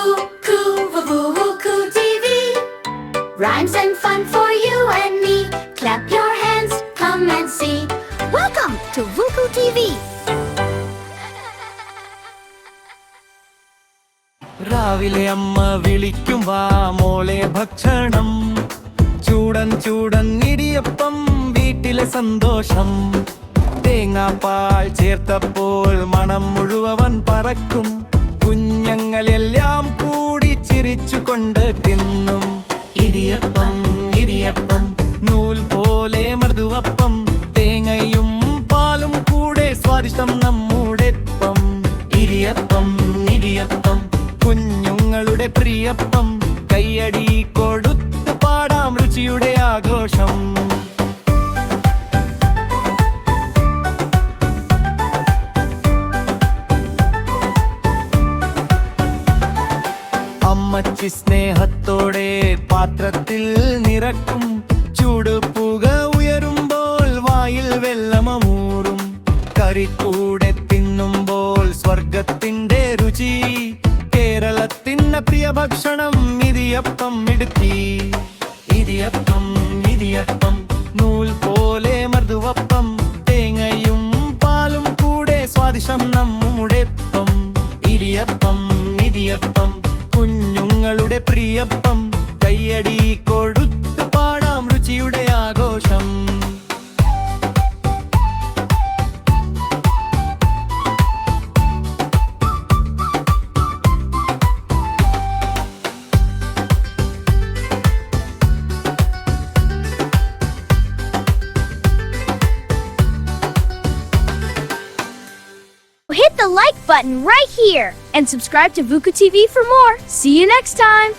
Vuku TV. Rhymes and fun for you and me. Clap your hands, come and see. Welcome to Vuku TV. രാവിലെ അമ്മ വിളിക്കും വാ മോളെ ഭക്ഷണം. ചൂടൻ ചൂടൻ ഇടിയപ്പം വീട്ടിലെ സന്തോഷം. തേങ്ങാപ്പാൽ ചേർത്തപ്പോൾ മണം മുഴുവൻ പറക്കും. കുഞ്ഞങ്ങളെല്ലാം കൂടി ചിരിച്ചുകൊണ്ട് തിന്നും. ഇടിയപ്പം ഇടിയപ്പം നൂൽ പോലെ മൃദുവപ്പം. തേങ്ങയും പാലും കൂടെ സ്വാദിഷ്ടം നമ്മുടെ ഒപ്പം. ഇടിയപ്പം ഇടിയപ്പം കുഞ്ഞുങ്ങളുടെ പ്രിയപ്പം. കയ്യടി കൊടുത്ത് പാടാം രുചിയുടെ ആഘോഷം. അമ്മച്ചി സ്നേഹത്തോടെ പാത്രത്തിൽ നിറക്കും. ചൂടുപുക ഉയരുമ്പോൾ വായിൽ വെള്ളമൂറും. കറിക്കൂടെ തിന്നുമ്പോൾ സ്വർഗത്തിന്റെ രുചി. കേരളത്തിന്റെ പ്രിയ ഭക്ഷണം ഇടിയപ്പം ഇടുക്കി. ഇടിയപ്പം ഇടിയപ്പം നൂൽ പോലെ മൃദുവപ്പം. തേങ്ങയും പാലും കൂടെ സ്വാദിഷ്ടം നമ്മുടെ ഒപ്പം. ഇടിയപ്പം ഇടിയപ്പം കുഞ്ഞുങ്ങളുടെ പ്രിയപ്പം. കയ്യടി കൊടുത്ത് പാടാം രുചിയുടെ ആഘോഷം. Hit the like button right here and subscribe to Vuku TV for more. See you next time.